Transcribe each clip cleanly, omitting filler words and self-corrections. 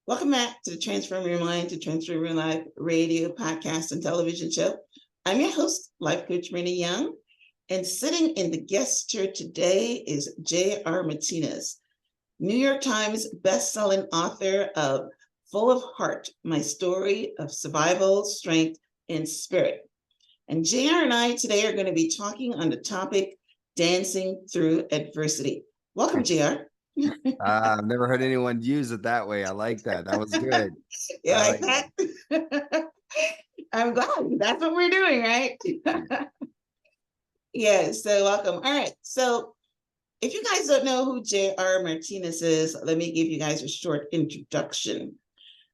Welcome back to the Transform Your Mind to Transform Your Life radio, podcast, and television show. I'm your host, Life Coach Myrna Young, and sitting in the guest chair today is J.R. Martinez, New York Times best-selling author of Full of Heart, My Story of Survival, Strength, and Spirit. And JR and I today are going to be talking on the topic, dancing through adversity. Welcome, JR. I've never heard anyone use it that way. I like that. That was good. You I like like that. that? I'm glad. That's what we're doing, right? Yeah, so welcome. All right. So if you guys don't know who J.R. Martinez is, let me give you guys a short introduction.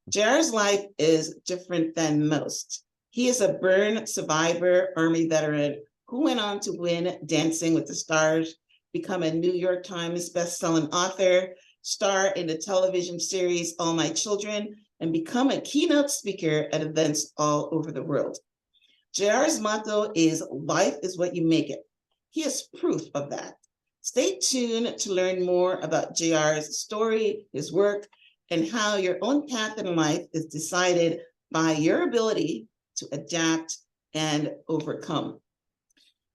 J.R.'s life is different than most. He is a burn survivor, Army veteran who went on to win Dancing with the Stars, become a New York Times bestselling author, star in the television series All My Children, and become a keynote speaker at events all over the world. JR's motto is life is what you make it. He is proof of that. Stay tuned to learn more about JR's story, his work, and how your own path in life is decided by your ability to adapt and overcome.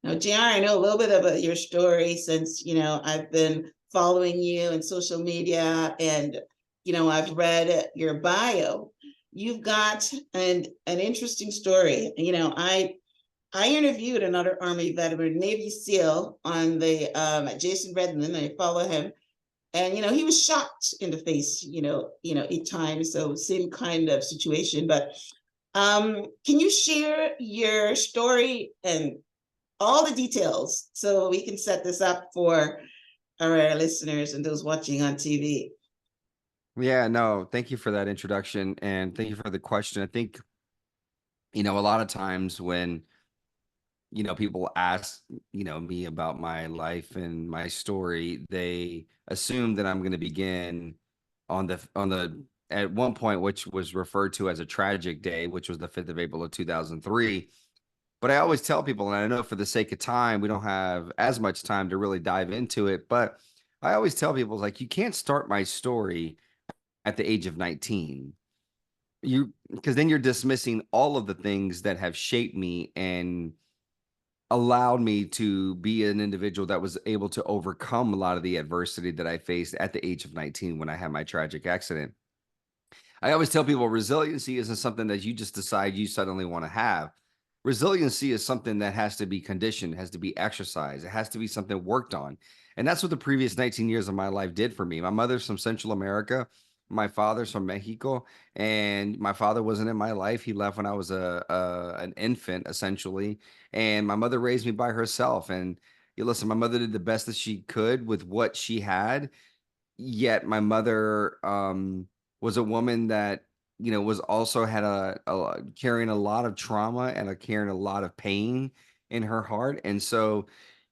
Now, JR, I know a little bit about your story since, I've been following you in social media and, I've read your bio. You've got an interesting story. I interviewed another Army veteran, Navy SEAL, on the Jason Redmond. I follow him, and he was shocked in the face, at times. So same kind of situation. But can you share your story and all the details so we can set this up for our listeners and those watching on TV? Yeah, no, thank you for that introduction and thank you for the question. I think, a lot of times when, people ask, me about my life and my story, they assume that I'm going to begin on the at one point, which was referred to as a tragic day, which was the 5th of April of 2003. But I always tell people, and I know for the sake of time, we don't have as much time to really dive into it, but I always tell people, like, you can't start my story at the age of 19. Because then you're dismissing all of the things that have shaped me and allowed me to be an individual that was able to overcome a lot of the adversity that I faced at the age of 19 when I had my tragic accident. I always tell people resiliency isn't something that you just decide you suddenly want to have. Resiliency is something that has to be conditioned, has to be exercised, it has to be something worked on. And that's what the previous 19 years of my life did for me. My mother's from Central America, my father's from Mexico, and my father wasn't in my life. He left when I was an infant, essentially. And my mother raised me by herself. And you listen, my mother did the best that she could with what she had. Yet my mother was a woman that was also had a carrying a lot of trauma and carrying a lot of pain in her heart. And so,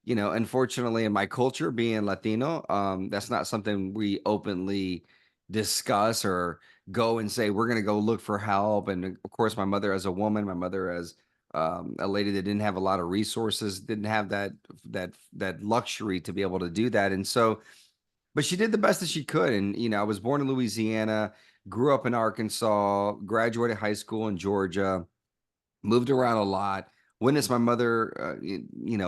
unfortunately, in my culture, being Latino, that's not something we openly discuss or go and say we're going to go look for help. And of course, my mother as a woman, my mother as a lady that didn't have a lot of resources, didn't have that luxury to be able to do that. And so but she did the best that she could. And, I was born in Louisiana, grew up in Arkansas, graduated high school in Georgia, moved around a lot, witnessed my mother,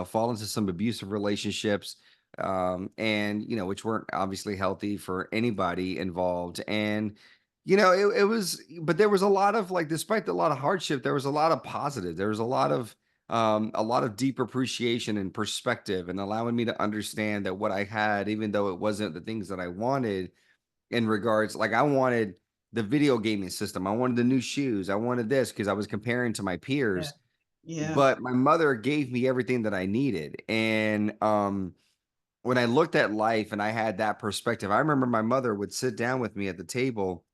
fall into some abusive relationships, and, which weren't obviously healthy for anybody involved. And, it was, but there was a lot of like, despite a lot of hardship, there was a lot of positive. There was a lot of deep appreciation and perspective and allowing me to understand that what I had, even though it wasn't the things that I wanted in regards, like I wanted the video gaming system. I wanted the new shoes. I wanted this because I was comparing to my Yeah. peers, Yeah. but my mother gave me everything that I needed. And, when I looked at life and I had that perspective, I remember my mother would sit down with me at the table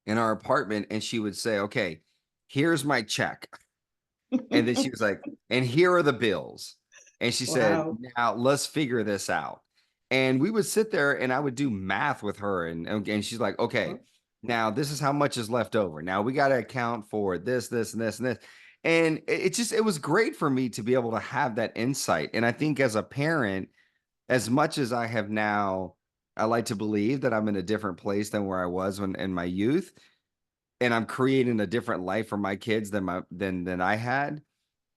in our apartment and she would say, okay, here's my check. And then she was like, and here are the bills. And she said, Wow. now let's figure this out. And we would sit there and I would do math with her. And she's like, okay, now this is how much is left over. Now we got to account for this, this, and this, and this. And it was great for me to be able to have that insight. And I think as a parent, as much as I have now I like to believe that I'm in a different place than where I was when in my youth, and I'm creating a different life for my kids than I had.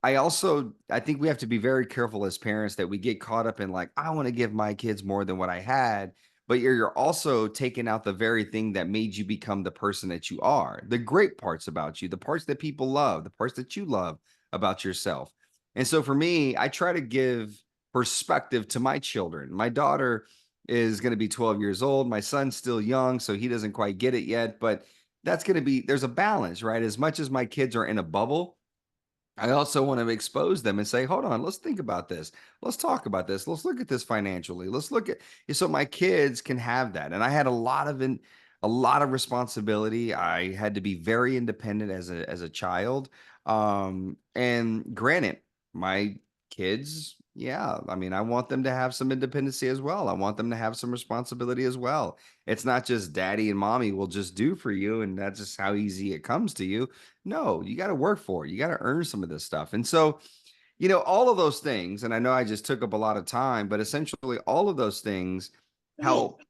I think we have to be very careful as parents that we get caught up in like, I want to give my kids more than what I had, but you're also taking out the very thing that made you become the person that you are. The great parts about you, the parts that people love, the parts that you love about yourself. And so for me, I try to give perspective to my children. My daughter is going to be 12 years old. My son's still young, so he doesn't quite get it yet, but that's going to be, there's a balance, right? As much as my kids are in a bubble, I also want to expose them and say, hold on, let's think about this. Let's talk about this. Let's look at this financially. Let's look at so my kids can have that. And I had a lot of responsibility. I had to be very independent as a child. And granted, my kids, yeah, I mean, I want them to have some independency as well. I want them to have some responsibility as well. It's not just daddy and mommy will just do for you, and that's just how easy it comes to you. No, you got to work for it. You got to earn some of this stuff. And so, all of those things, and I know I just took up a lot of time, but essentially all of those things Right. help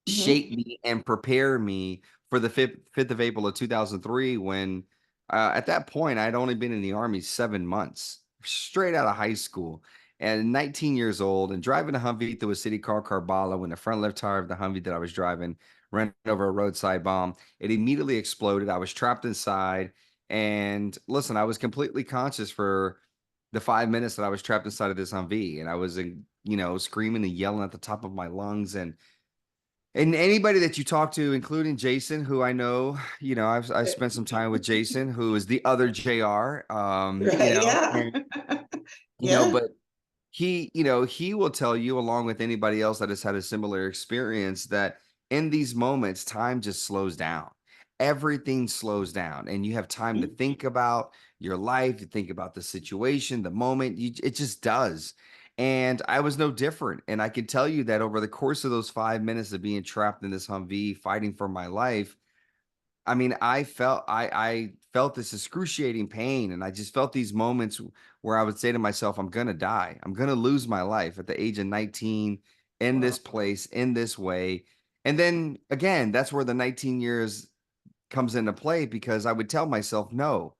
Mhm. shape me and prepare me for the 5th of April of 2003 when at that point I'd only been in the Army 7 months, straight out of high school and 19 years old and driving a Humvee through a city called Karbala when the front left tire of the Humvee that I was driving ran over a roadside bomb. It immediately exploded. I was trapped inside. And listen, I was completely conscious for the 5 minutes that I was trapped inside of this Humvee. And I was, screaming and yelling at the top of my lungs. And anybody that you talk to, including Jason, who I know, I've spent some time with Jason, who is the other JR, Right. Yeah. and Yeah. but he will tell you, along with anybody else that has had a similar experience, that in these moments, time just slows down. Everything slows down, and you have time to Mhm. think about your life, to think about the situation, the moment. It just does. And I was no different. And I can tell you that over the course of those 5 minutes of being trapped in this Humvee, fighting for my life, I mean, I felt this excruciating pain, and I just felt these moments where I would say to myself, "I'm gonna die. I'm gonna lose my life at the age of 19 in Wow. this place, in this way." And then again, that's where the 19 years comes into play because I would tell myself, "No,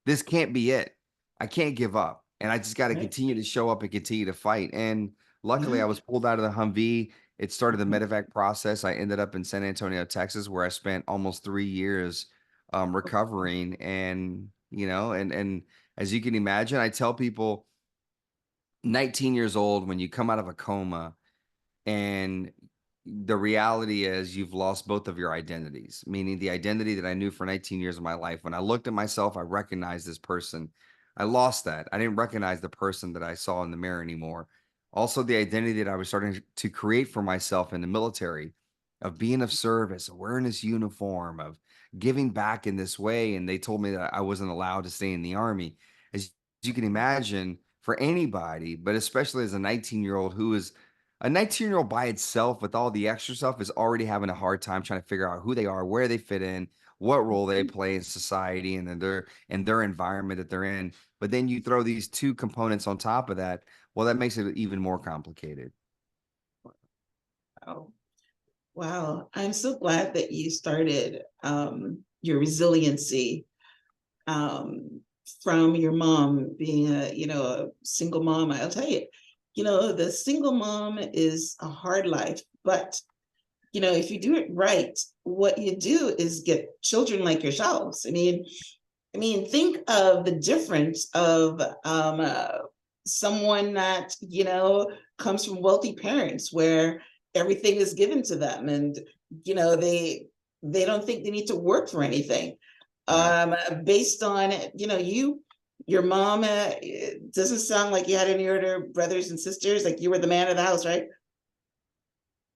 this can't be it. I can't give up. And I just got to Right. continue to show up and continue to fight." And luckily, Yeah. I was pulled out of the Humvee. It started the Mhm. medevac process. I ended up in San Antonio, Texas, where I spent almost 3 years recovering. And, and as you can imagine, I tell people 19 years old, when you come out of a coma, and the reality is you've lost both of your identities, meaning the identity that I knew for 19 years of my life. When I looked at myself, I recognized this person. I lost that. I didn't recognize the person that I saw in the mirror anymore. Also, the identity that I was starting to create for myself in the military of being of service, of wearing this uniform, of giving back in this way. And they told me that I wasn't allowed to stay in the Army. As you can imagine, for anybody, but especially as a 19-year-old who is a 19-year-old by itself with all the extra stuff is already having a hard time trying to figure out who they are, where they fit in, what role they play in society and then their environment that they're in. But then you throw these two components on top of that, well, that makes it even more complicated. Wow. Wow. I'm so glad that you started your resiliency um, from your mom being a single mom. I'll tell you, the single mom is a hard life, but if you do it right, what you do is get children like yourselves. I mean, think of the difference of someone that comes from wealthy parents where everything is given to them, and they don't think they need to work for anything. Yeah. Based on your mom doesn't sound like you had any other brothers and sisters. Like you were the man of the house, right?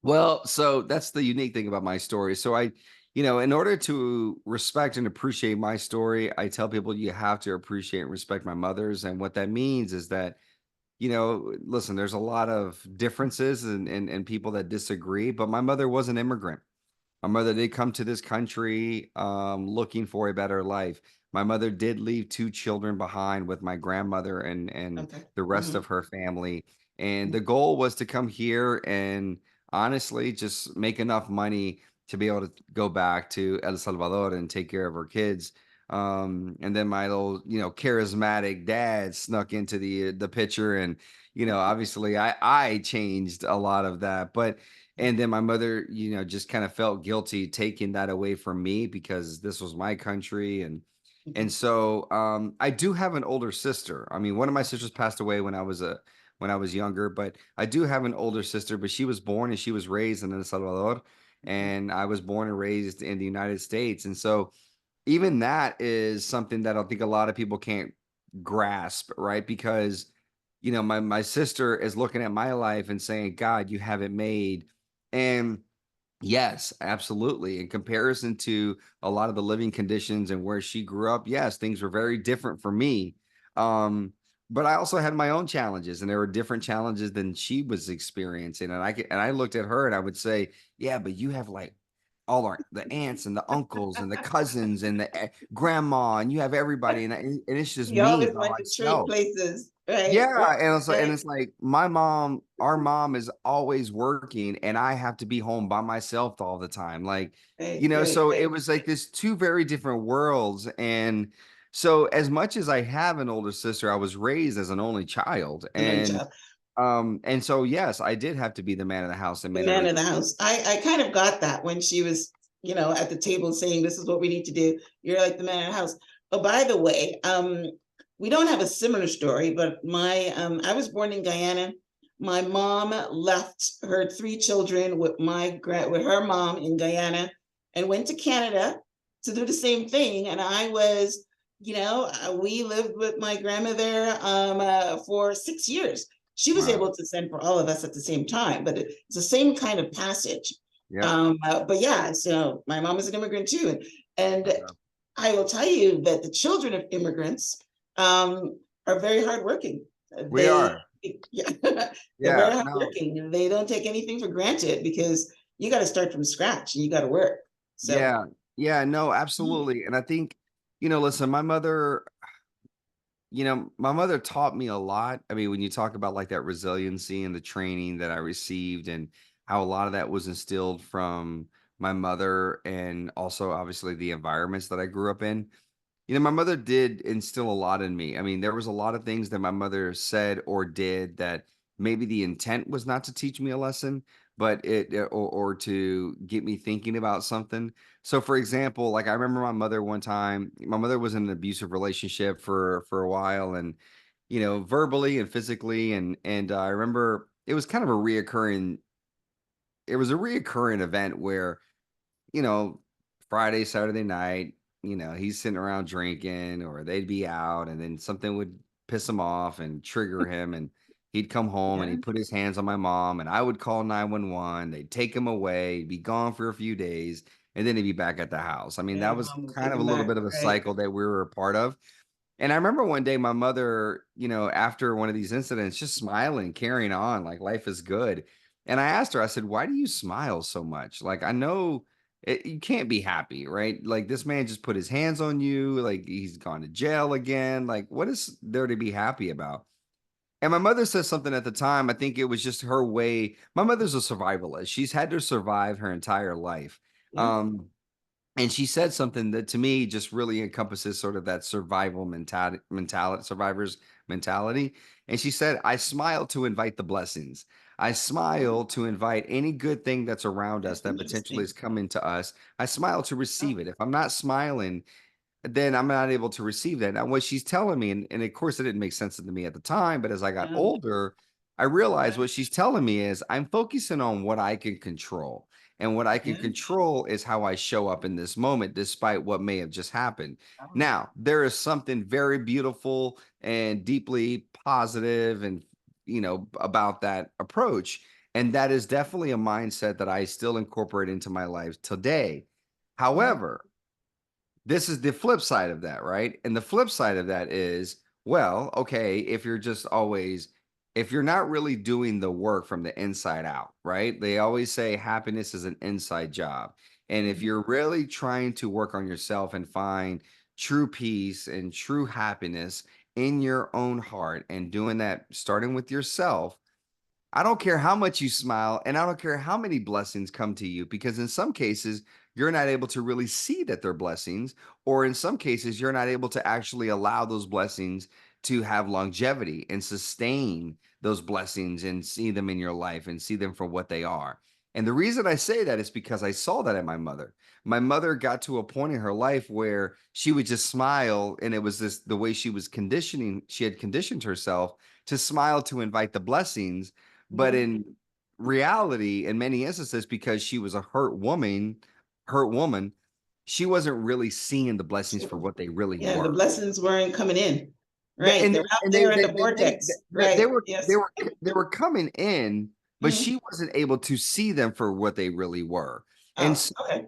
Well, so that's the unique thing about my story. So in order to respect and appreciate my story, I tell people you have to appreciate and respect my mother's. And what that means is that listen, there's a lot of differences and people that disagree, but my mother was an immigrant. My mother did come to this country looking for a better life. My mother did leave two children behind with my grandmother and Okay. the rest Mhm. of her family. And the goal was to come here and honestly just make enough money to be able to go back to El Salvador and take care of her kids. And then my little, charismatic dad snuck into the picture, and obviously I changed a lot of that, but and then my mother, just kind of felt guilty taking that away from me because this was my country. And Mhm. so I do have an older sister. I mean, one of my sisters passed away when I was younger, but I do have an older sister, but she was born and she was raised in El Salvador, Mhm. and I was born and raised in the United States. And so even that is something that I think a lot of people can't grasp, right? Because my sister is looking at my life and saying, "God, you have it made." And yes, absolutely. In comparison to a lot of the living conditions and where she grew up, yes, things were very different for me. Um, but I also had my own challenges, and there were different challenges than she was experiencing. And I looked at her and I would say, "Yeah, but you have like all our the aunts and the uncles and the cousins and the grandma, and you have everybody, and it's just You me always by want to trade myself." places, right? Yeah, and Right, it's like my mom, our mom is always working, and I have to be home by myself all the time. Like, right, right, so it right. was like this two very different worlds. And so as much as I have an older sister, I was raised as an only child. An only child. And so yes, I did have to be the man of the house and The made man of everything. the house. I kind of got that when she was, at the table saying, this is what we need to do. You're like the man of the house. Oh, by the way, we don't have a similar story, but I was born in Guyana. My mom left her three children with her mom in Guyana and went to Canada to do the same thing. And we lived with my grandmother for 6 years. She was Wow. able to send for all of us at the same time, but it's the same kind of passage. Yep. But yeah, so my mom is an immigrant too, and Okay. I will tell you that the children of immigrants are very hardworking. We They, are. yeah, they're very Yeah. No. hardworking. They don't take anything for granted because you got to start from scratch and you got to work. So, Yeah. Yeah. No, absolutely. And I think, listen, my mother taught me a lot. I mean, when you talk about like that resiliency and the training that I received, and how a lot of that was instilled from my mother, and also obviously the environments that I grew up in. My mother did instill a lot in me. I mean, there was a lot of things that my mother said or did that maybe the intent was not to teach me a lesson, but or to get me thinking about something. So, for example, like I remember my mother one time. My mother was in an abusive relationship for a while, and verbally and physically, and I remember it was kind of a reoccurring. It was a reoccurring event where you know, Friday, Saturday night, he's sitting around drinking, or they'd be out, and then something would piss him off and trigger him, and he'd come home and yeah, he'd put his hands on my mom, and I would call 911. They'd take him away, he'd be gone for a few days, and then he'd be back at the house. I mean, yeah, that was mom will kind take of a him little back. bit of a Right. cycle that we were a part of. And I remember one day my mother, after one of these incidents, just smiling, carrying on like life is good. And I asked her, I said, "Why do you smile so much? Like, I know you can't be happy, right? Like, this man just put his hands on you, like, he's gone to jail again. Like, what is there to be happy about?" And my mother said something at the time. I think it was just her way. My mother's a survivalist. She's had to survive her entire life. Yeah. Um, and she said something that to me just really encompasses sort of that survivor's mentality. And she said, "I smile to invite the blessings. I Oh, smile to invite any good thing that's around us that's that potentially interesting. is coming to us. I smile to Oh, receive it. If I'm not smiling, then I'm not able to receive that." Now, what she's telling me, and of course, it didn't make sense to me at the time, but as I got yeah, older, I realized what she's telling me is I'm focusing on what I can control. And what I can yeah. control is how I show up in this moment, despite what may have just happened. Oh, Now, there is something very beautiful and deeply positive and, about that approach. And that is definitely a mindset that I still incorporate into my life today. yeah. However, this is the flip side of that, right? And the flip side of that is, well, okay, if you're not really doing the work from the inside out, right? They always say happiness is an inside job. And if Mhm. you're really trying to work on yourself and find true peace and true happiness in your own heart, and doing that starting with yourself, I don't care how much you smile, and I don't care how many blessings come to you, because in some cases, you're not able to really see that they're blessings, or in some cases, you're not able to actually allow those blessings to have longevity and sustain those blessings and see them in your life and see them for what they are. And the reason I say that is because I saw that in my mother. My mother got to a point in her life where she would just smile, and it was this the way she had conditioned herself to smile to invite the blessings. But Mhm. in reality, in many instances, because she was a hurt woman, she wasn't really seeing the blessings for what they really Yeah, the were. blessings weren't coming in. The- Right. And They're out and there in the vortex. they Right. were they Yes. were they were coming in, but Mhm. she wasn't able to see them for what they really were. And Oh, okay.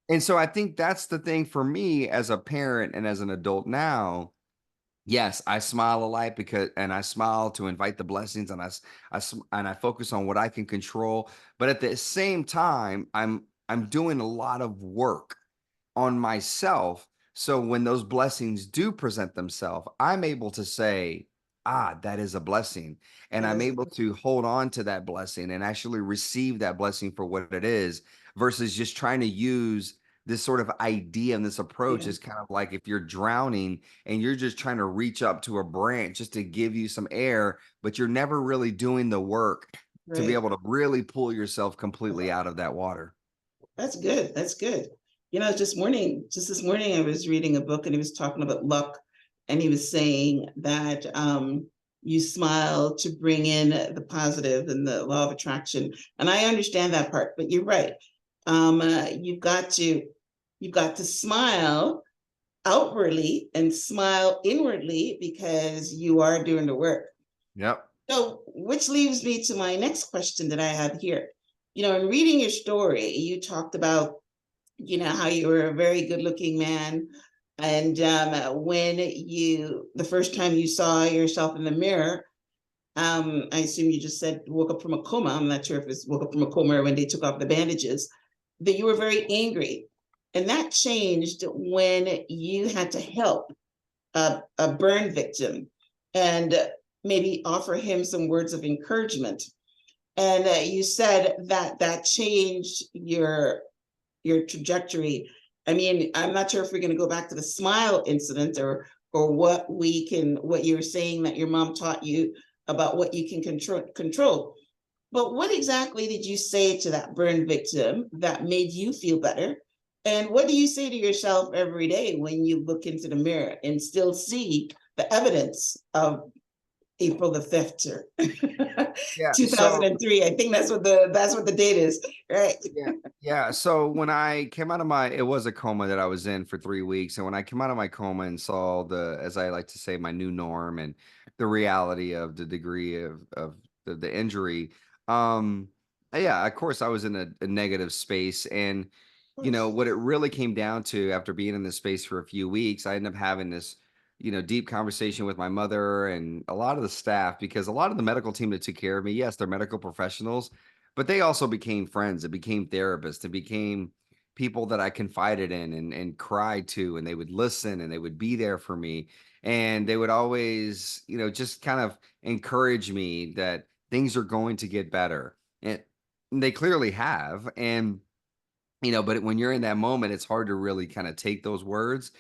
and so I think that's the thing for me as a parent and as an adult now. Yes, I smile a lot and I smile to invite the blessings, and and I focus on what I can control. But at the same time, I'm doing a lot of work on myself. So when those blessings do present themselves, I'm able to say, ah, that is a blessing. And I'm Yes. able to hold on to that blessing and actually receive that blessing for what it is, versus just trying to use this sort of idea and this approach Yeah. is kind of like if you're drowning and you're just trying to reach up to a branch just to give you some air, but you're never really doing the work to be Right. able to really pull yourself completely out of that water. That's good. That's good. Just this morning, I was reading a book and he was talking about luck. And he was saying that you smile to bring in the positive and the law of attraction. And I understand that part, but you're right. You've got to smile outwardly and smile inwardly because you are doing the work. Yep. So, which leads me to my next question that I have here. In reading your story, you talked about, how you were a very good looking man. And when the first time you saw yourself in the mirror, I assume you just said woke up from a coma. I'm not sure if it's woke up from a coma or when they took off the bandages, that you were very angry. And that changed when you had to help a burn victim and maybe offer him some words of encouragement. And you said that that changed your trajectory. I mean, I'm not sure if we're going to go back to the smile incident or what you were saying that your mom taught you about what you can control. But what exactly did you say to that burn victim that made you feel better? And what do you say to yourself every day when you look into the mirror and still see the evidence of April the 5th, or Yeah. So 2003? I think that's what the date is, right? yeah, yeah. So when I came out of it was a coma that I was in for 3 weeks. And when I came out of my coma and saw as I like to say, my new norm and the reality of the degree of the injury, um, yeah, of course I was in a negative space. And what it really came down to after being in this space for a few weeks, I ended up having this, deep conversation with my mother and a lot of the staff, because a lot of the medical team that took care of me, yes, they're medical professionals, but they also became friends. It became therapists. It became people that I confided in and cried to, and they would listen and they would be there for me. And they would always, just kind of encourage me that things are going to get better. And they clearly have. And, but when you're in that moment, it's hard to really kind of take those words.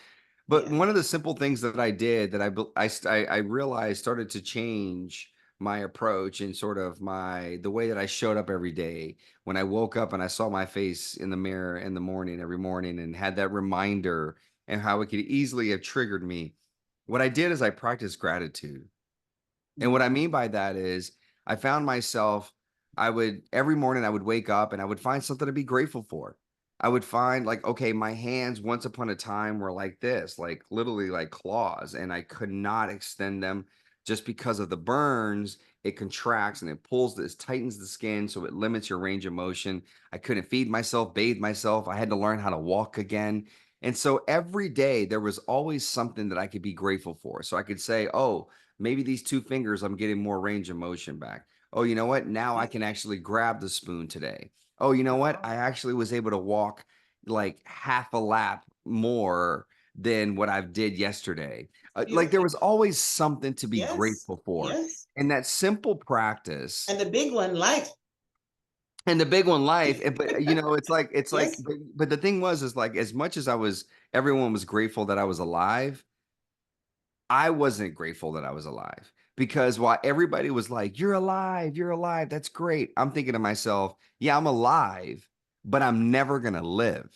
But Yeah. one of the simple things that I did that I realized started to change my approach and sort of the way that I showed up every day. When I woke up and I saw my face in the mirror in the morning, every morning, and had that reminder and how it could easily have triggered me. What I did is I practiced gratitude. And what I mean by that is I found myself, every morning I would wake up and I would find something to be grateful for. I would find like, okay, my hands once upon a time were like this, like literally like claws, and I could not extend them just because of the burns. It contracts and it this tightens the skin, so it limits your range of motion. I couldn't feed myself, bathe myself. I had to learn how to walk again. And so every day there was always something that I could be grateful for. So I could say, oh, maybe these two fingers, I'm getting more range of motion back. Oh, you know what? Now I can actually grab the spoon today. Oh, you know what? I actually was able to walk like half a lap more than what I did yesterday. Like there Beautiful. was always something to be Yes. grateful for. Yes. And that simple practice And the big one, life. and the big one, life. But it's like, Yes. but the thing was, is like, as much as everyone was grateful that I was alive, I wasn't grateful that I was alive because while everybody was like, you're alive, that's great. I'm thinking to myself, yeah, I'm alive, but I'm never going to live.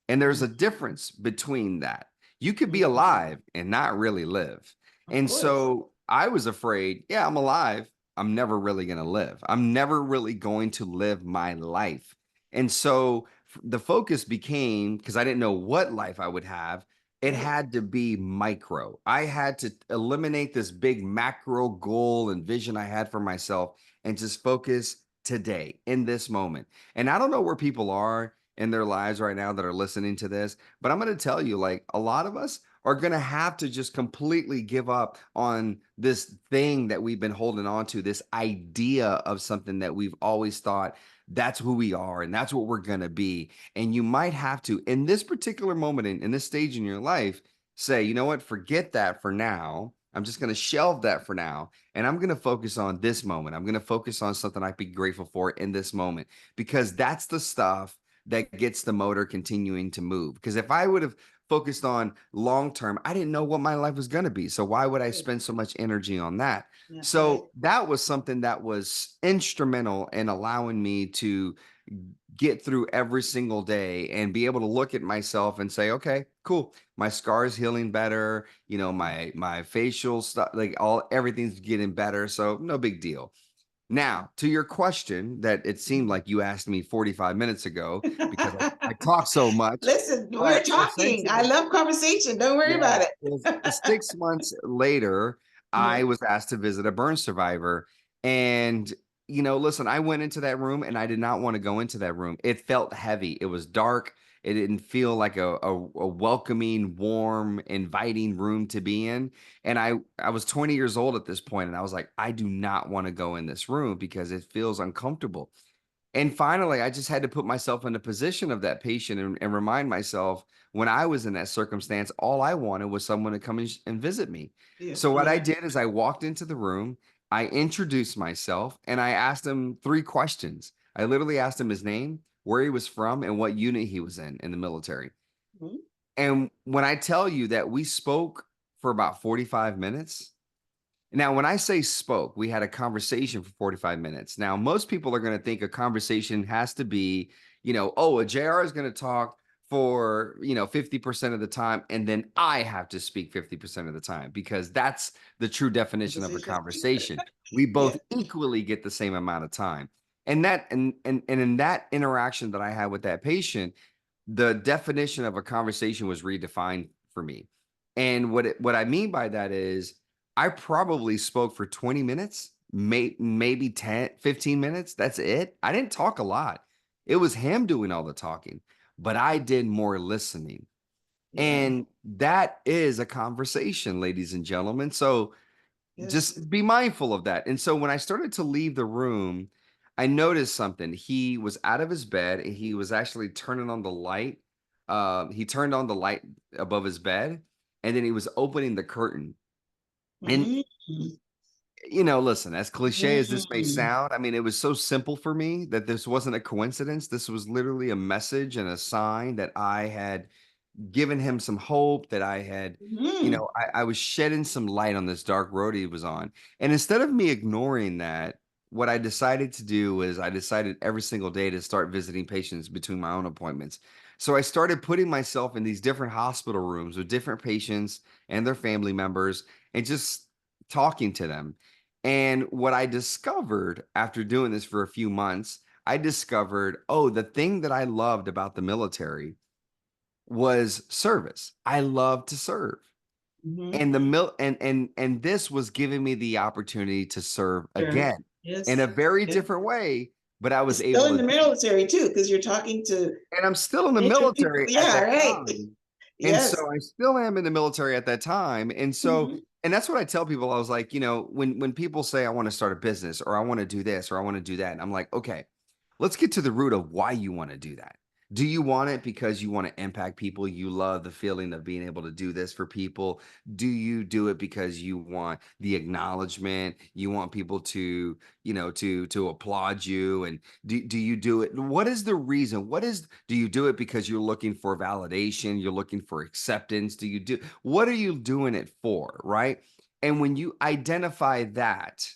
And there's a difference between that. You could be Mhm. alive and not really live. Of And course. so I was afraid, yeah, I'm alive. I'm never really going to live. I'm never really going to live my life. And so the focus became, because I didn't know what life I would have, it Right. had to be micro. I had to eliminate this big macro goal and vision I had for myself and just focus today in this moment. And I don't know where people are in their lives right now that are listening to this, but I'm going to tell you, like, a lot of us are going to have to just completely give up on this thing that we've been holding on to, this idea of something that we've always thought that's who we are and that's what we're going to be. And you might have to, in this particular moment, in this stage in your life, say, you know what, forget that for now. I'm just going to shelve that for now. And I'm going to focus on this moment. I'm going to focus on something I'd be grateful for in this moment, because that's the stuff that gets the motor continuing to move. Because if I would have focused on long term, I didn't know what my life was going to be. So why would I Right. spend so much energy on that? That's right. So that was something that was instrumental in allowing me to get through every single day and be able to look at myself and say, okay, cool. My scars healing better, my facial stuff, like everything's getting better. So no big deal. Now, to your question that it seemed like you asked me 45 minutes ago because I talk so much, Listen, we're but talking. I essentially, love conversation. Don't worry yeah, about well, it. 6 months later, I Mhm. was asked to visit a burn survivor. And, listen, I went into that room and I did not want to go into that room. It felt heavy. It was dark. It didn't feel like a welcoming, warm, inviting room to be in. And I was 20 years old at this point, and I was like, I do not want to go in this room because it feels uncomfortable. And finally, I just had to put myself in the position of that patient and remind myself, when I was in that circumstance, all I wanted was someone to come and visit me. Yeah, So what I yeah. did is I walked into the room, I introduced myself, and I asked him 3 questions. I literally asked him his name, where he was from, and what unit he was in the military. Mhm. And when I tell you that we spoke for about 45 minutes, now, when I say spoke, we had a conversation for 45 minutes. Now, most people are going to think a conversation has to be, oh, a JR is going to talk for, 50% of the time, and then I have to speak 50% of the time, because that's the true definition of a Conversation. conversation. We Yeah. both equally get the same amount of time. And in that interaction that I had with that patient, the definition of a conversation was redefined for me. And what I mean by that is I probably spoke for 20 minutes, maybe 10, 15 minutes. That's it. I didn't talk a lot. It was him doing all the talking, but I did more listening. Yeah. And that is a conversation, ladies and gentlemen. So Yes. just be mindful of that. And so when I started to leave the room, I noticed something. He was out of his bed and he was actually turning on the light. He turned on the light above his bed, and then he was opening the curtain. And Mhm. listen, as cliche as this may Mhm. sound, I mean, it was so simple for me that this wasn't a coincidence. This was literally a message and a sign that I had given him some hope, that I had, Mhm. I was shedding some light on this dark road he was on. And instead of me ignoring that, what I decided to do was I decided every single day to start visiting patients between my own appointments. So I started putting myself in these different hospital rooms with different patients and their family members and just talking to them. And what I discovered after doing this for a few months, I discovered, oh, the thing that I loved about the military was service. I love to serve. Mhm. And the mil and this was giving me the opportunity to serve Sure. again in a Yes. very Yeah. different way, but I You're was still able in to the do it. military too, because you're talking to And I'm still in the major people. military at Yeah, that right. time. And so Yes. I still am in the military at that time. Mhm. And that's what I tell people. I was like, when people say I want to start a business or I want to do this or I want to do that, and I'm like, okay, let's get to the root of why you want to do that. Do you want it because you want to impact people? You love the feeling of being able to do this for people? Do you do it because you want the acknowledgement? You want people to, to applaud you? And do you do it? What is the reason? Do you do it because you're looking for validation? You're looking for acceptance? What are you doing it for? Right. And when you identify that,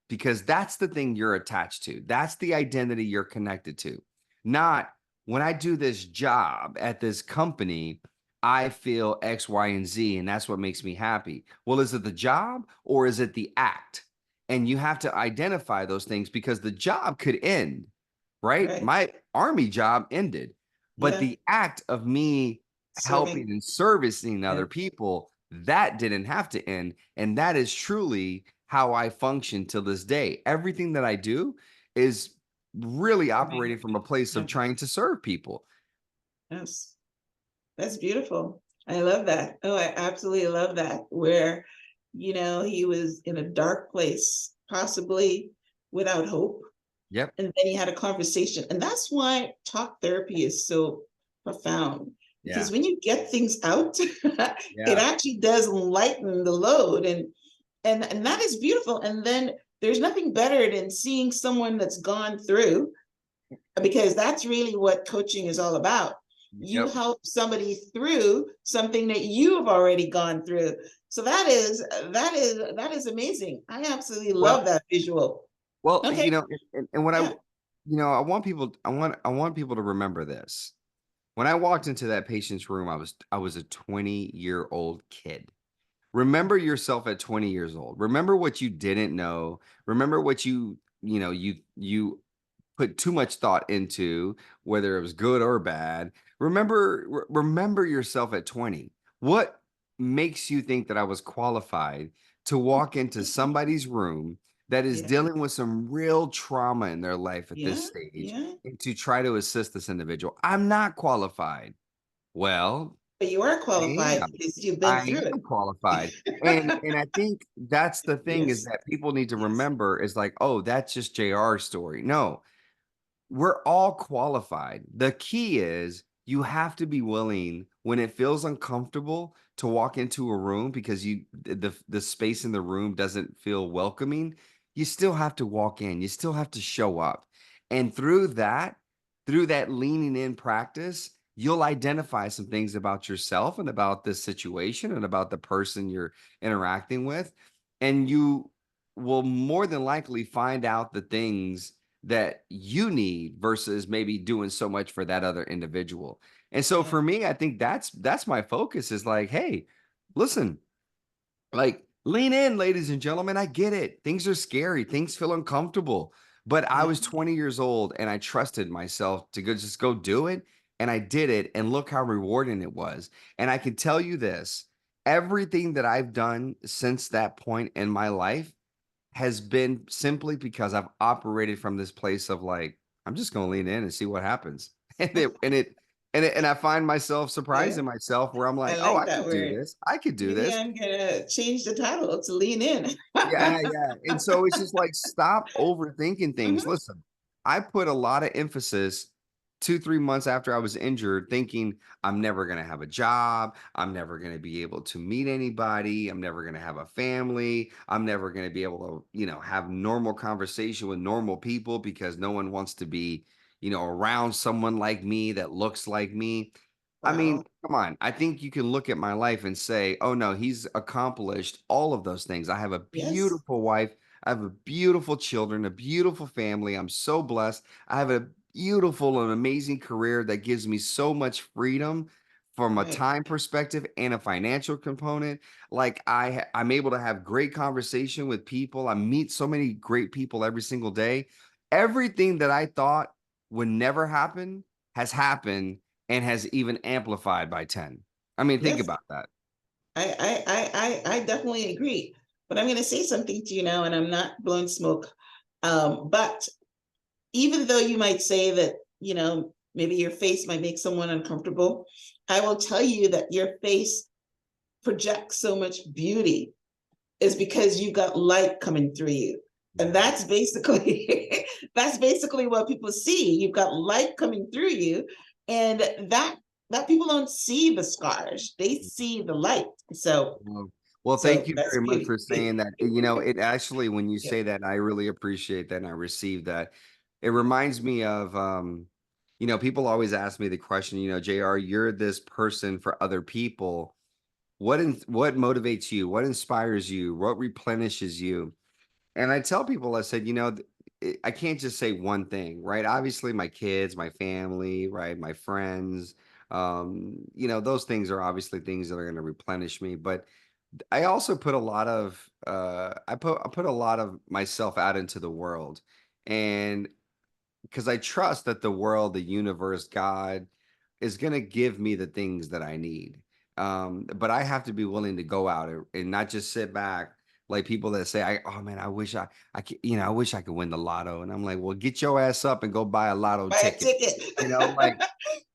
because that's the thing you're attached to, that's the identity you're connected to, not when I do this job at this company, I feel X, Y, and Z, and that's what makes me happy. Well, is it the job or is it the act? And you have to identify those things because the job could end, right? Right. My army job ended, but Yeah. the act of me helping Serving. and servicing Yeah. other people, that didn't have to end. And that is truly how I function till this day. Everything that I do is really Serving. operating from a place of Yeah. trying to serve people. Yes. That's beautiful. I love that. Oh, I absolutely love that. Where, he was in a dark place, possibly without hope. Yep. And then he had a conversation. And that's why talk therapy is so profound. Yeah. Because when you get things out, it Yeah. actually does lighten the load. And that is beautiful. And then there's nothing better than seeing someone that's gone through, because that's really what coaching is all about. You Yep. help somebody through something that you have already gone through. So that is amazing. I absolutely love Well, that visual. well, Okay. and what Yeah. I want people to remember this. When I walked into that patient's room, I was a 20-year-old kid. Remember yourself at 20 years old. Remember what you didn't know. Remember what you put too much thought into, whether it was good or bad. Remember yourself at 20. What makes you think that I was qualified to walk into somebody's room that is Yeah. dealing with some real trauma in their life at this Yeah. stage Yeah. and to try to assist this individual? I'm not qualified. Well, But you are I qualified am. because you've been I through am it. qualified. And I think that's the thing is Yes. that people need to Yes. remember is like, oh, that's just JR's story. No, we're all qualified. The key is you have to be willing when it feels uncomfortable to walk into a room because the space in the room doesn't feel welcoming. You still have to walk in. You still have to show up. And through that leaning in practice, you'll identify some things about yourself and about this situation and about the person you're interacting with. And you will more than likely find out the things that you need versus maybe doing so much for that other individual. And so Yeah. for me, I think that's my focus is like, hey, listen, like lean in, ladies and gentlemen. I get it. Things are scary. Things feel uncomfortable. But I Yeah. was 20 years old and I trusted myself to just go do it. And I did it. And look how rewarding it was. And I can tell you this, everything that I've done since that point in my life has been simply because I've operated from this place of like, I'm just going to lean in and see what happens. And I find myself Yeah. surprising myself where I'm I like, oh, like I that could do word. this. I could do Maybe this. I'm gonna change the title to lean in. Yeah, yeah. And so it's just like stop overthinking things. Mhm. Listen, I put a lot of emphasis 2, 3 months after I was injured, thinking I'm never gonna have a job, I'm never gonna be able to meet anybody, I'm never gonna have a family, I'm never gonna be able to, have normal conversation with normal people because no one wants to be, around someone like me that looks like me. I mean, Wow. come on. I think you can look at my life and say, oh no, he's accomplished all of those things. I have a Yes. beautiful wife. I have a beautiful children, a beautiful family. I'm so blessed. I have a beautiful and amazing career that gives me so much freedom from a Right. time perspective and a financial component. Like I'm able to have great conversation with people. I meet so many great people every single day. Everything that I thought would never happen has happened and has even amplified by 10. I mean, think Yes. about that. I definitely agree. But I'm gonna say something to you now, and I'm not blowing smoke. But even though you might say that, maybe your face might make someone uncomfortable, I will tell you that your face projects so much beauty is because you got light coming through you. And Yeah. that's basically that's basically what people see. You've got light coming through you. And that people don't see the scars, they see the light. So Well, thank you that's very much beauty. for saying that. You know, it actually, when you Yeah. say that, I really appreciate that and I receive that. It reminds me of, you know, people always ask me the question, you know, JR, you're this person for other people. What motivates you? What inspires you? What replenishes you? And I tell people, I said, you know, I can't just say one thing, right? Obviously, my kids, my family, right? My friends, you know, those things are obviously things that are going to replenish me. But I also put a lot of, I put a lot of myself out into the world. And because I trust that the world, the universe, God is going to give me the things that I need. But I have to be willing to go out and not just sit back like people that say, oh man, you know, I wish I could win the lotto. And I'm like, well, get your ass up and go buy a lotto Buy a ticket. ticket. You know, like,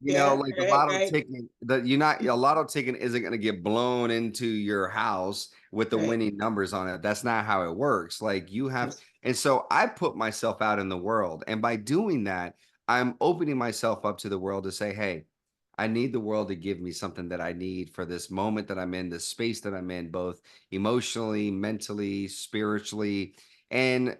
Yeah, like the right, lotto right, ticket, that you're not a lotto ticket isn't going to get blown into your house with the right. winning numbers on it. That's not how it works. Like you have, Yes. and so I put myself out in the world. And by doing that, I'm opening myself up to the world to say, hey, I need the world to give me something that I need for this moment that I'm in, this space that I'm in, both emotionally, mentally, spiritually. And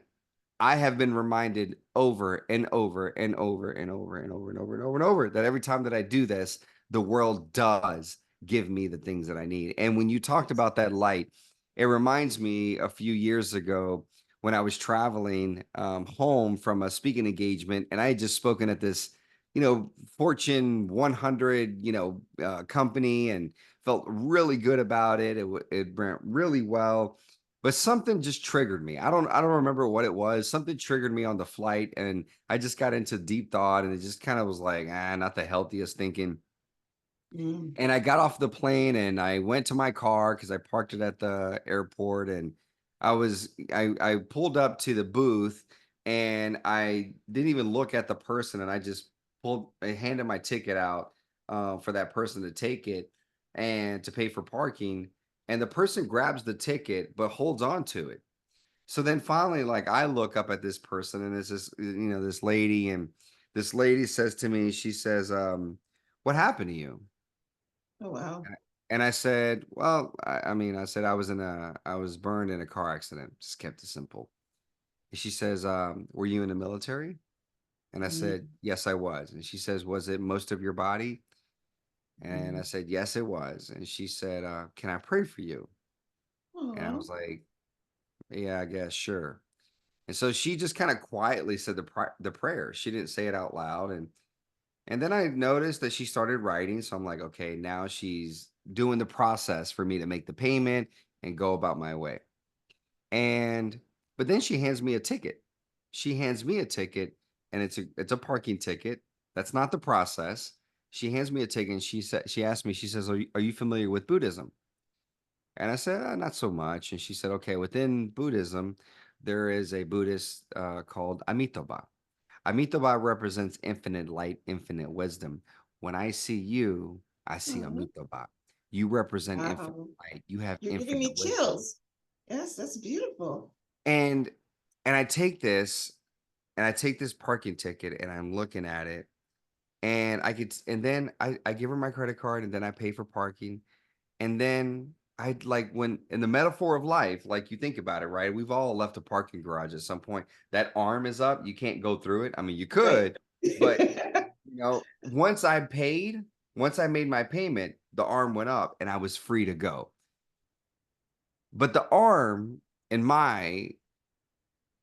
I have been reminded over and over and over and over and over and over and over and over that every time that I do this, the world does give me the things that I need. And when you talked Yes. about that light, it reminds me a few years ago when I was traveling home from a speaking engagement, and I had just spoken at this, you know, Fortune 100, you know, company, and felt really good about it. It went really well, but something just triggered me. I don't remember what it was. Something triggered me on the flight, and I just got into deep thought, and it just kind of was like, not the healthiest thinking. Mm. And I got off the plane and I went to my car because I parked it at the airport, and I pulled up to the booth, and I didn't even look at the person, and I handed my ticket out for that person to take it and to pay for parking. And the person grabs the ticket but holds on to it. So then finally, like, I look up at this person, and it's this, you know, this lady, and this lady says to me, she says, what happened to you? Oh, wow. And I said, well, I mean, I said I was burned in a car accident. Just kept it simple. And she says, were you in the military? And I said, Mm. yes, I was. And she says, was it most of your body? And I Mm. said, yes, it was. And she said, can I pray for you? And I Oh, was like, yeah, I guess, sure. And so she just kind of quietly said the prayer. She didn't say it out loud. And then I noticed that she started writing. So I'm like, okay, now she's doing the process for me to make the payment and go about my way. And but then she hands me a ticket. She hands me a ticket, and it's a parking ticket. That's not the process. She hands me a ticket, and she asked me, she says, are you familiar with Buddhism? And I said, not so much. And she said, okay, within Buddhism, there is a Buddhist called Amitabha. Amitabha represents infinite light, infinite wisdom. When I see you, I see oh, Amitabha. You represent infinite wow. light. You have You're giving me infinite wisdom. chills. Yes, that's beautiful. And and I take this and I take this parking ticket, and I'm looking at it, and and then I give her my credit card, and then I pay for parking. And then I'd like, when in the metaphor of life, like, you think about it, right? We've all left a parking garage at some point. That arm is up. You can't go through it. I mean, you Right. could, but you know, once I made my payment, the arm went up and I was free to go. But the arm in my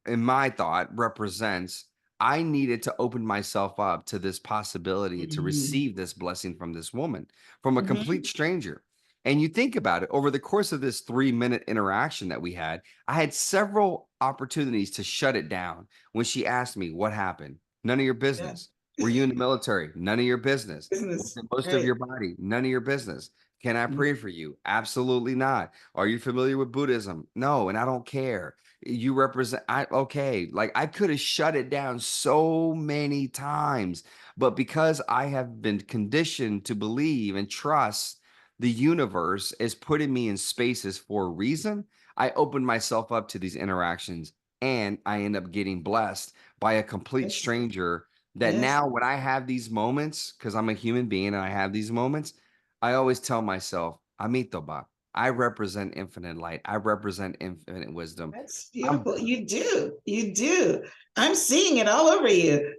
thought represents, I needed to open myself up to this possibility to Mhm. receive this blessing from this woman, from a complete Mhm. stranger. And you think about it, over the course of this 3-minute interaction that we had, I had several opportunities to shut it down. When she asked me, what happened? None of your Yeah. business. Were you in the military? None of your business. Was Business. it most of Right. your body? None of your business. Can I Mm. pray for you? Absolutely not. Are you familiar with Buddhism? No, and I don't care. You represent, okay, like, I could have shut it down so many times, but because I have been conditioned to believe and trust the universe is putting me in spaces for a reason, I open myself up to these interactions, and I end up getting blessed by a complete Yes. stranger that Yes. now when I have these moments, because I'm a human being and I have these moments, I always tell myself, Amito ba, I represent infinite light. I represent infinite wisdom. That's I'm beautiful. You do. You do. I'm seeing it all over you.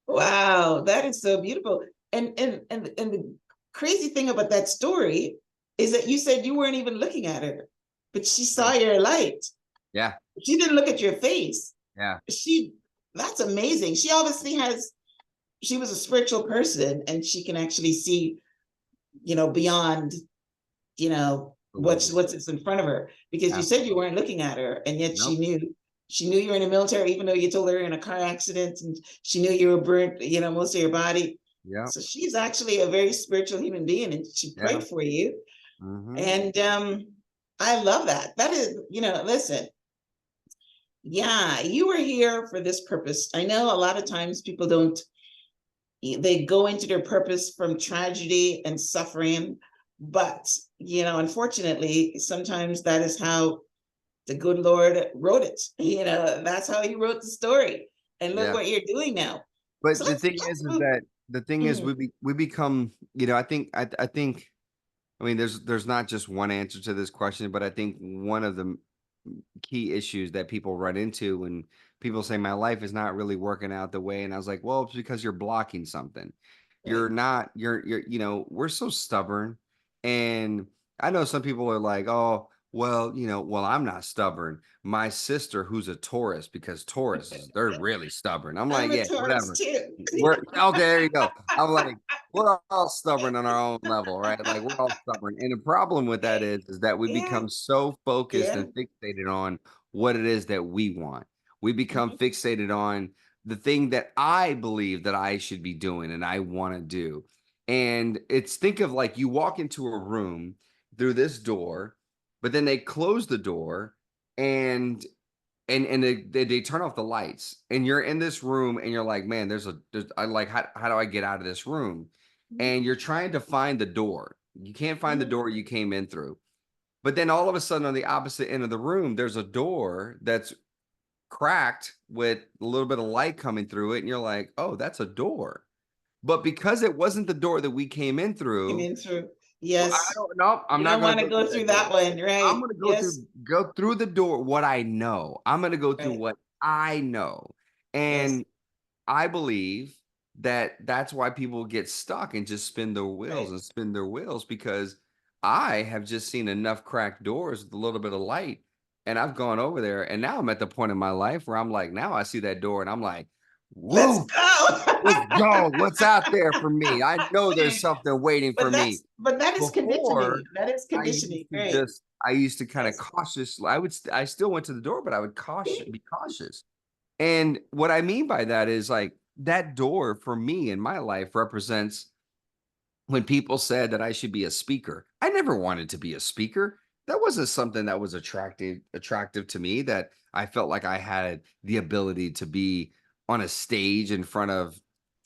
Wow, that is so beautiful. And the crazy thing about that story is that you said you weren't even looking at her, but she saw your light. yeah, She didn't look at your face. yeah, She That's amazing. She obviously has she was a spiritual person and she can actually see, beyond, absolutely. what's in front of her, because you said you Absolutely. weren't looking at her and yet Nope. she knew you were in the military, even though you told her you're in a car accident, and she knew you were burnt, most of your body. Yeah. So she's actually a very spiritual human being and she Yeah. prayed for you. Hmm. And I love that. That is, listen, yeah, you were here for this purpose. I know a lot of times people don't, they go into their purpose from tragedy and suffering, but unfortunately sometimes that is how the good Lord wrote it. That's how he wrote the story, and look Yeah. what you're doing now. So But the thing let's is move. that Mhm. we become, I think, I mean, there's not just one answer to this question, but I think one of the key issues that people run into when people say my life is not really working out the way, and I was like, well, it's because you're blocking something. You're Right. not, we're so stubborn. And I know some people are like, oh, well, well, I'm not stubborn. My sister, who's a Taurus, because Tauruses, they're really stubborn. I'm I'm like, a yeah, Taurus whatever. too. We're okay, there you go. I'm like, we're all stubborn on our own level, right? Like we're all stubborn. And the problem with that is that we Yeah. become so focused Yeah. and fixated on what it is that we want. We become Mhm. fixated on the thing that I believe that I should be doing and I want to do. And it's think of like you walk into a room through this door, but then they close the door and they turn off the lights and you're in this room and you're like, man, I like, how do I get out of this room? And you're trying to find the door. You can't find the Mhm. door you came in through. But then all of a sudden on the opposite end of the room, there's a door that's cracked with a little bit of light coming through it. And you're like, oh, that's a door. But because it wasn't the door that we came in Came through, in through. well, I Yes. don't know. I'm You not don't going want to to go through go through that door. that one, I'm right? going to Yes. go through the door what I know. I'm going to go through Right. what I know. Yes. And I believe that that's why people get stuck and just Right. spin their wheels because I have just seen enough cracked doors with a little bit of light and I've gone over there and now I'm at the point in my life where I'm like now I see that door and I'm like, Let's "Woo, let's go. go. What's out there for me? I know there's something waiting for me." But that is Before conditioning. That is conditioning, right? I used to kind of Yes. cautious. I still went to the door, but I would be cautious. And what I mean by that is like that door for me in my life represents when people said that I should be a speaker. I never wanted to be a speaker. That wasn't something that was attractive to me that I felt like I had the ability to be on a stage in front of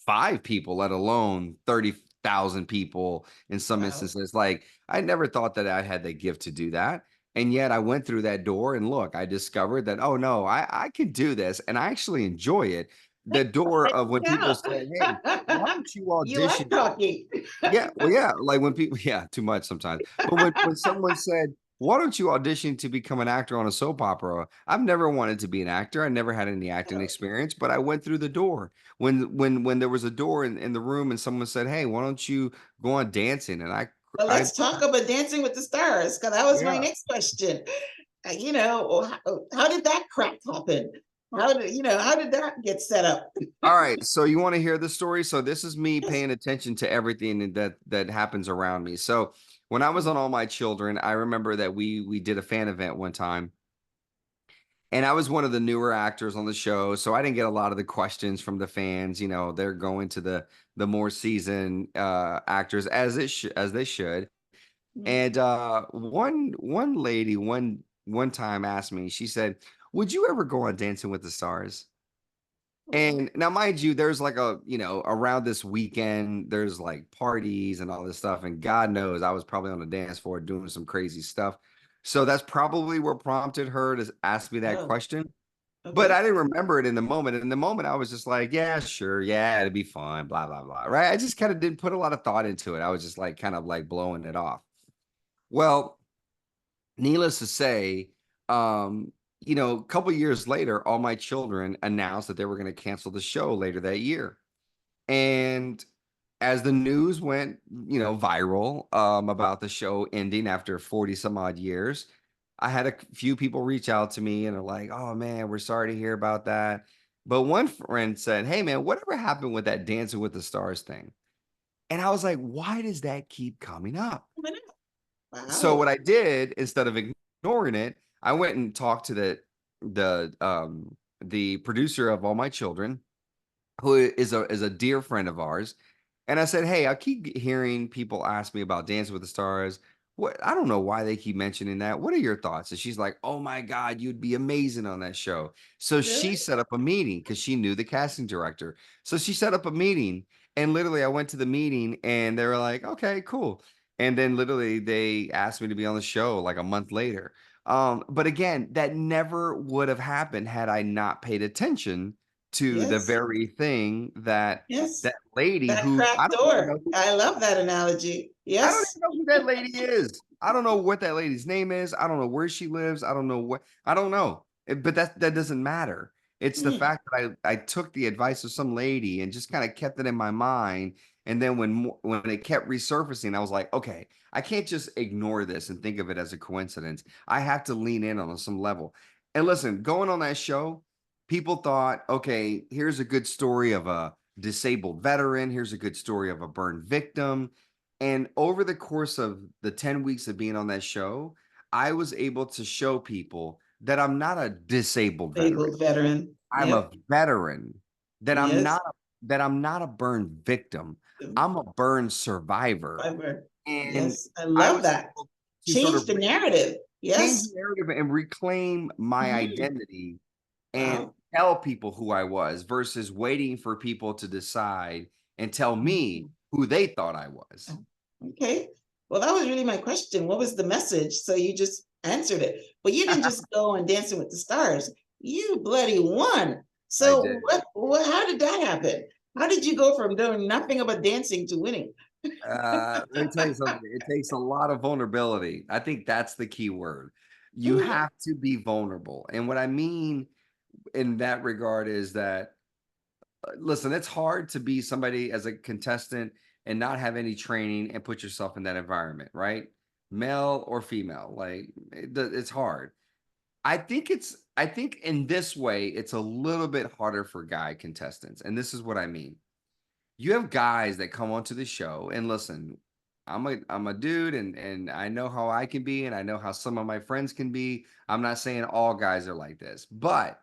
5 people, let alone 30,000 people in some Wow. instances. Like I never thought that I had the gift to do that. And yet I went through that door and look, I discovered that, oh no, I can do this and I actually enjoy it. The door of when people Yeah. said, hey, why don't you You like audition? talking. Yeah, well, yeah, like when people yeah, too much sometimes. But when someone said, "Why don't you audition to become an actor on a soap opera?" I've never wanted to be an actor. I never had any acting Oh, experience, but I went through the door. When there was a door in the room and someone said, "Hey, why don't you go on dancing?" And well, I let's talk about Dancing with the Stars, because that was my yeah. next question. How did that crack happen? How did that get set up? All right, so you want to hear the story? So this is me Yes. paying attention to everything that happens around me. So when I was on All My Children, I remember that we did a fan event one time. And I was one of the newer actors on the show, so I didn't get a lot of the questions from the fans. They're going to the more seasoned actors as they should. Mhm. And one lady one time asked me, she said, "Would you ever go on Dancing with the Stars?" Oh, And now, mind you, there's like around this weekend, there's like parties and all this stuff. And God knows I was probably on the dance floor doing some crazy stuff. So that's probably what prompted her to ask me that oh, question. But Okay. I didn't remember it in the moment. In the moment, I was just like, yeah, sure. Yeah, it'd be fun, blah, blah, blah. Right. I just kind of didn't put a lot of thought into it. I was just like kind of like blowing it off. Well, needless to say, um, a couple years later, all my children announced that they were going to cancel the show later that year. And as the news went, viral about the show ending after 40 some odd years, I had a few people reach out to me and are like, "Oh man, we're sorry to hear about that." But one friend said, "Hey man, whatever happened with that Dancing with the Stars thing?" And I was like, "Why does that keep coming up?" So Wow. what I did, instead of ignoring it, I went and talked to the producer of all my children, who is a dear friend of ours. And I said, "Hey, I keep hearing people ask me about Dancing with the Stars. What, I don't know why they keep mentioning that. What are your thoughts?" And she's like, "Oh my God, you'd be amazing on that show." So she Really? set up a meeting because she knew the casting director. So she set up a meeting, and literally I went to the meeting and they were like, "Okay, cool." And then literally they asked me to be on the show like a month later. But again, that never would have happened had I not paid attention to the Yes. very thing Yes. that lady That who cracked door. I love that analogy. I don't Yes. even know who that lady is. I don't know what that lady's name is. I don't know where she lives. I don't know what. I don't know. But that doesn't matter. It's the Mm, fact that I took the advice of some lady and just kind of kept it in my mind. And then when it kept resurfacing, I was like, okay, I can't just ignore this and think of it as a coincidence. I have to lean in on some level. And listen, going on that show, people thought, okay, here's a good story of a disabled veteran. Here's a good story of a burned victim. And over the course of the 10 weeks of being on that show, I was able to show people that I'm not a disabled veteran. Able veteran. I'm a Yep. veteran. That I'm Yes. not that I'm not a burn victim. I'm a burn survivor. Fiber. And Yes. I I love was that. able to sort Change of the narrative. change Yes. the narrative and reclaim my Mhm. identity and Wow. tell people who I was versus waiting for people to decide and tell me Mhm. who they thought I was. Okay. Well, that was really my question. What was the message? So you just answered it. But you didn't just go on Dancing with the Stars. You bloody won. I So did. what how did that happen? How did you go from doing nothing about dancing to winning? Let me tell you something. It takes a lot of vulnerability. I think that's the key word. You Mm, have to be vulnerable. And what I mean in that regard is that, listen, it's hard to be somebody as a contestant and not have any training and put yourself in that environment, right? Male or female, like it's hard. I think in this way, it's a little bit harder for guy contestants. And this is what I mean. You have guys that come onto the show and listen, I'm a dude and I know how I can be and I know how some of my friends can be. I'm not saying all guys are like this, but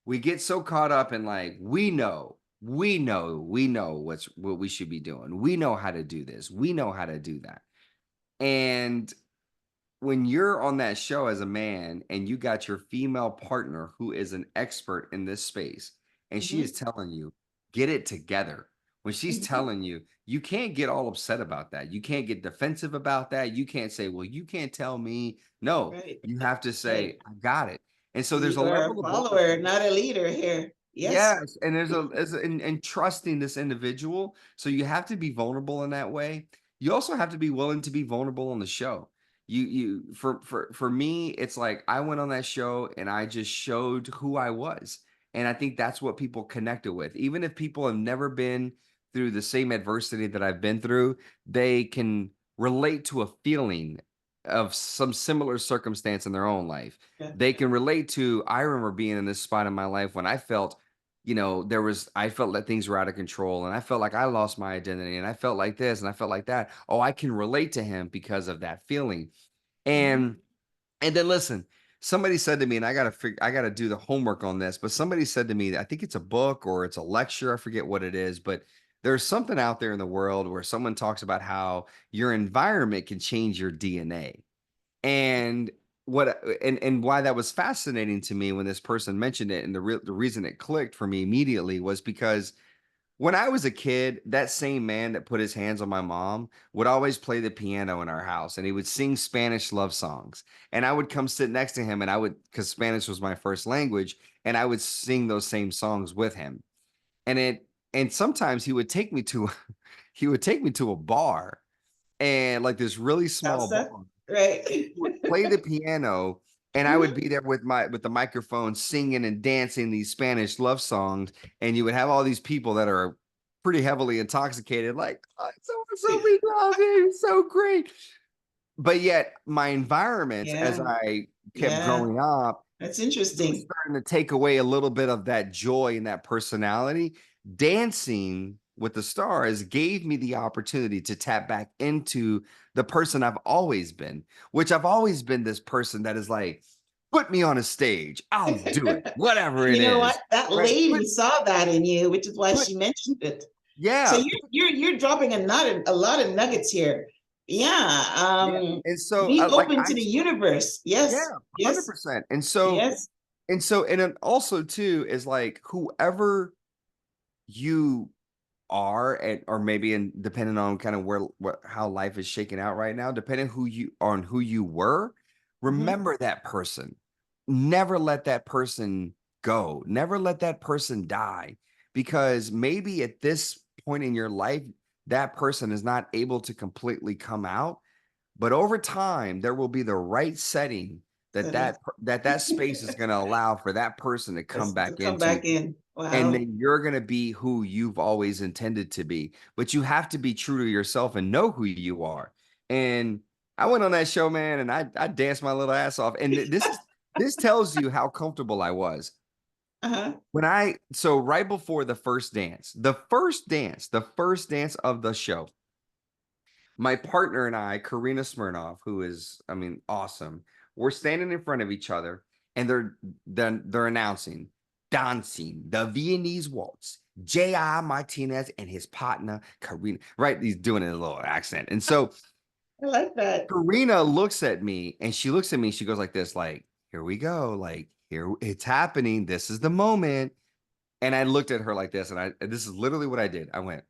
we get so caught up in like we know what we should be doing. We know how to do this. We know how to do that. And when you're on that show as a man and you got your female partner who is an expert in this space and she is mhm, telling you get it together, when she's mhm. telling you, you can't get all upset about that, you can't get defensive about that, you can't say, well, you can't tell me. No, Right. you have to Right. say, I got it. And so there's You a are a level of follower, vulnerability. not a leader here. Yes. Yes, and and trusting this individual. So you have to be vulnerable in that way. You also have to be willing to be vulnerable on the show. For me, it's like I went on that show and I just showed who I was. And I think that's what people connected with. Even if people have never been through the same adversity that I've been through, they can relate to a feeling of some similar circumstance in their own life. Yeah. They can relate to, I remember being in this spot in my life when I felt I felt that things were out of control and I felt like I lost my identity and I felt like this and I felt like that. Oh, I can relate to him because of that feeling. Mhm. And then listen, somebody said to me, and I gotta do the homework on this, but somebody said to me, I think it's a book or it's a lecture, I forget what it is, but there's something out there in the world where someone talks about how your environment can change your DNA. And and why that was fascinating to me when this person mentioned it, and the reason it clicked for me immediately was because when I was a kid, that same man that put his hands on my mom would always play the piano in our house and he would sing Spanish love songs. And I would come sit next to him and I would, because Spanish was my first language, and I would sing those same songs with him. And sometimes he would take me to he would take me to a bar, and like this really small Salsa, bar, right? would play the piano, and I would Mhm. be there with the microphone singing and dancing these Spanish love songs, and you would have all these people that are pretty heavily intoxicated, like, oh, so we love you, it's so great. But yet my environments as Yeah, I kept yeah, growing up, that's they were interesting. starting to take away a little bit of that joy and that personality. Dancing with the Stars gave me the opportunity to tap back into the person I've always been, which I've always been this person that is like, put me on a stage, I'll do it, whatever it You know is. what? That Right? lady saw that in you, which is why Put she mentioned it. So yeah, you're dropping a lot of nuggets here. Yeah. yeah. And so Be like open to the universe. yeah, Yes. Yes. 100%. Yes. And then also too is like whoever you are, and or maybe in depending on kind of how life is shaking out right now, depending who you were, Mhm. remember that person. Never let that person go. Never let that person die, because maybe at this point in your life that person is not able to completely come out, but over time there will be the right setting that Setting. that space is going to allow for that person to come Yes, to back come into, back in. and Wow. then you're going to be who you've always intended to be. But you have to be true to yourself and know who you are. And I went on that show, man, and I danced my little ass off. And this tells you how comfortable I was. Uh-huh. So right before the first dance of the show, my partner and I, Karina Smirnoff, who is, I mean, awesome, we're standing in front of each other, and they're announcing dancing the Viennese waltz. J.I. Martinez and his partner Karina, right? He's doing it in a little accent. And so I like that. Karina looks at me, and she looks at me, she goes like this, like, here we go, like, here it's happening. This is the moment. And I looked at her like this, and this is literally what I did. I went,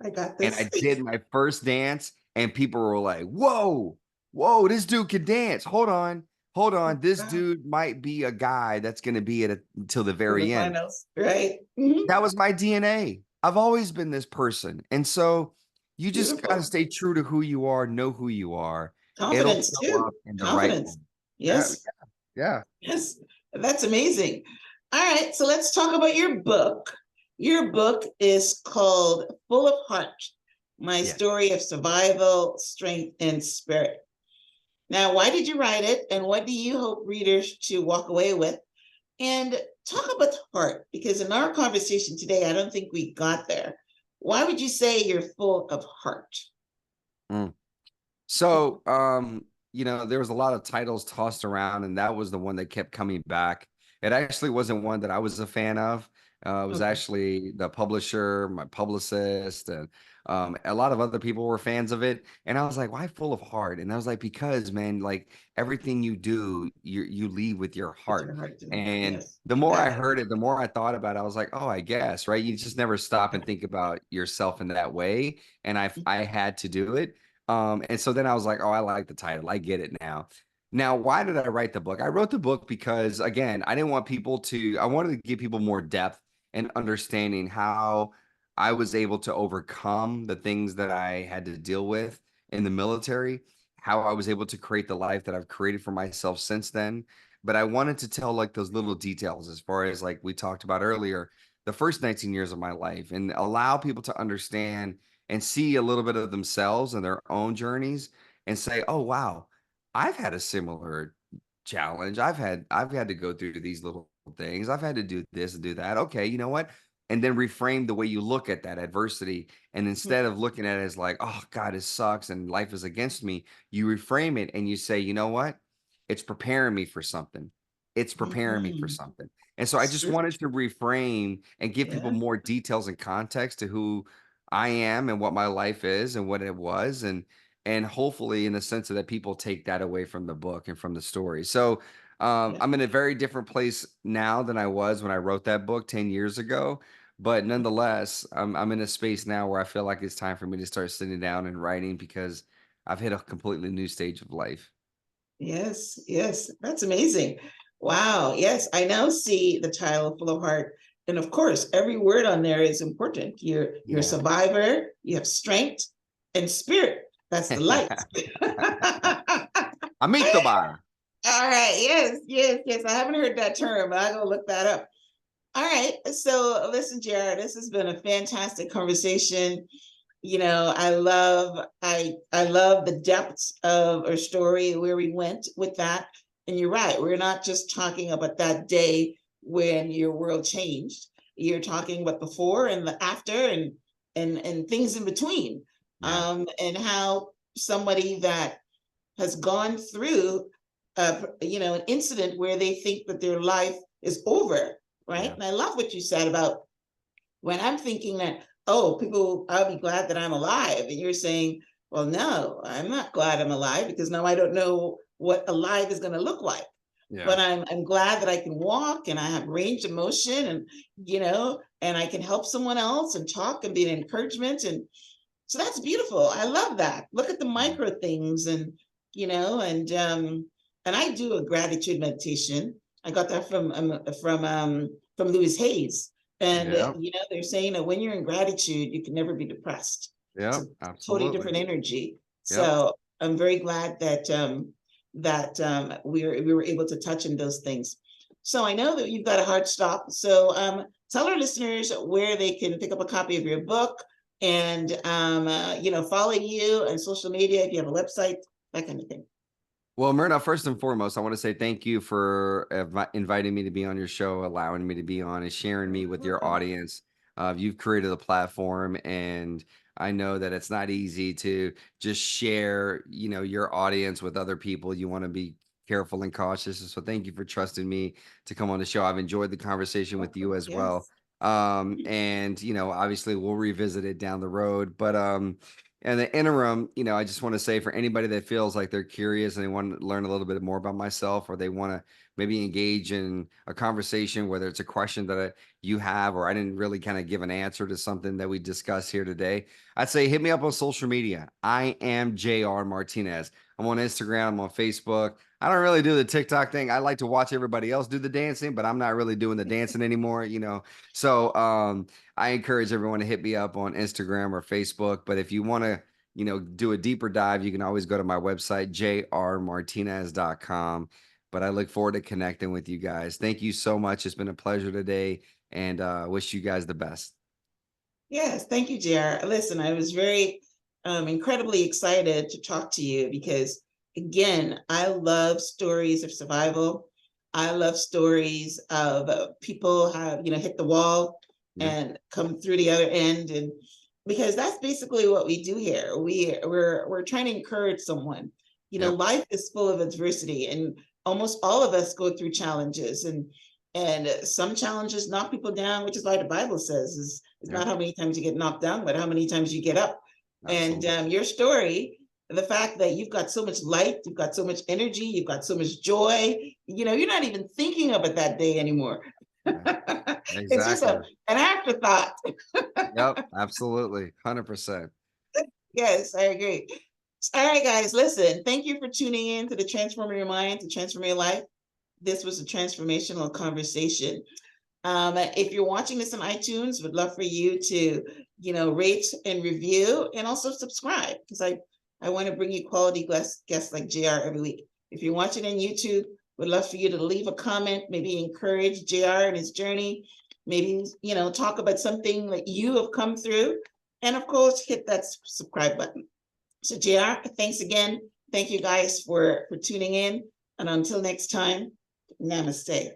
I got and this. I did my first dance, and people were like, whoa, whoa, this dude can dance. Hold on. This Wow. dude might be a guy that's going to be at until the For the very end. finals, right? Mhm. That was my DNA. I've always been this person. And so you just got to Beautiful. stay true to who you are, know who you are. It'll Confidence show too. up in the right Confidence. moment. Yeah, Yes. yeah. Yes. That's amazing. All right. So let's talk about your book. Your book is called Full of Heart, My Yeah. Story of Survival, Strength, and Spirit. Now, why did you write it? And what do you hope readers to walk away with? And talk about heart, because in our conversation today, I don't think we got there. Why would you say you're full of heart? Mm. So, there was a lot of titles tossed around, and that was the one that kept coming back. It actually wasn't one that I was a fan of. It was Okay. actually the publisher, my publicist, and a lot of other people were fans of it. And I was like, "Why full of heart?" And I was like, "Because, man, like everything you do, you leave with your With heart." your heart. And Yes, the I more got I it. heard it, the more I thought about it. I was like, "Oh, I guess, right? You just never stop and think about yourself in that way." And I had to do it. And so then I was like, oh, I like the title. I get it now. Now, why did I write the book? I wrote the book because, again, I wanted to give people more depth and understanding how I was able to overcome the things that I had to deal with in the military, how I was able to create the life that I've created for myself since then. But I wanted to tell like those little details as far as like we talked about earlier, the first 19 years of my life, and allow people to understand and see a little bit of themselves and their own journeys and say, "Oh wow, I've had a similar challenge. I've had to go through these little things. I've had to do this and do that. Okay, you know what?" And then reframe the way you look at that adversity. And instead of looking at it as like, "Oh God, it sucks and life is against me," you reframe it and you say, "You know what? It's preparing me for something. It's preparing me for Mhm. something." And so I It's just true. wanted to reframe and give people Yeah. more details and context to who I am and what my life is and what it was, and hopefully in the sense of that people take that away from the book and from the story. So Yeah. I'm in a very different place now than I was when I wrote that book 10 years ago. But nonetheless, I'm in a space now where I feel like it's time for me to start sitting down and writing because I've hit a completely new stage of life. Yes. Yes. That's amazing. Wow. Yes, I now see the title Full of Heart. And of course, every word on there is important. You're a Yeah. survivor, you have strength and spirit. That's the light. Amito bar. All right. Yes, yes, yes. I haven't heard that term, but I'll go look that up. All right. So listen, Jared, this has been a fantastic conversation. I love the depths of our story, where we went with that. And you're right, we're not just talking about that day when your world changed. You're talking about before and the after, and things in between. Yeah. And how somebody that has gone through an incident where they think that their life is over, right? Yeah. And I love what you said about when I'm thinking that, oh, people, I'll be glad that I'm alive. And you're saying, well, no, I'm not glad I'm alive, because now I don't know what alive is going to look like. Yeah. But I'm glad that I can walk and I have range of motion, and I can help someone else and talk and be an encouragement. And so that's beautiful. I love that. Look at the micro things, and I do a gratitude meditation. I got that from Louis Hayes. And Yeah. they're saying that when you're in gratitude, you can never be depressed. It's Yeah. a totally Absolutely. different energy. Yep. So I'm very glad that we were able to touch on those things. So I know that you've got a hard stop. So tell our listeners where they can pick up a copy of your book, and follow you on social media, if you have a website, that kind of thing. Well, Myrna, first and foremost, I want to say thank you for inviting me to be on your show, allowing me to be on, and sharing me with your Welcome. audience. You've created a platform, and I know that it's not easy to just share, your audience with other people. You want to be careful and cautious. So thank you for trusting me to come on the show. I've enjoyed the conversation with you Welcome. as well. Yes. And obviously we'll revisit it down the road, but in the interim, I just want to say, for anybody that feels like they're curious and they want to learn a little bit more about myself, or they want to maybe engage in a conversation, whether it's a question that you have, or I didn't really kind of give an answer to something that we discussed here today, I'd say hit me up on social media. I am JR Martinez. I'm on Instagram, I'm on Facebook. I don't really do the TikTok thing. I like to watch everybody else do the dancing, but I'm not really doing the dancing anymore, So I encourage everyone to hit me up on Instagram or Facebook. But if you want to, do a deeper dive, you can always go to my website, jrmartinez.com. But I look forward to connecting with you guys. Thank you so much. It's been a pleasure today, and wish you guys the best. Yes, thank you, JR. Listen, I was very incredibly excited to talk to you, because, again, I love stories of survival. I love stories of people have, hit the wall Yeah. and come through the other end. And because that's basically what we do here. We're trying to encourage someone. Yep. Life is full of adversity, and almost all of us go through challenges, and some challenges knock people down, which is why the Bible says is Yep. not how many times you get knocked down, but how many times you get up. Absolutely. And your story, the fact that you've got so much light, you've got so much energy, you've got so much joy, you're not even thinking about that day anymore. Yeah. It's just Exactly. an afterthought. Yep. Absolutely. 100%. Yes, I agree. All right, guys, listen, thank you for tuning in to the Transforming Your Mind to Transform Your Life. This was a transformational conversation. If you're watching this on iTunes, would love for you to, rate and review, and also subscribe, because I want to bring you quality guests like JR every week. If you're watching on YouTube, would love for you to leave a comment, maybe encourage JR in his journey, maybe, talk about something that you have come through, and of course, hit that subscribe button. So JR, thanks again. Thank you guys for tuning in. And until next time, namaste.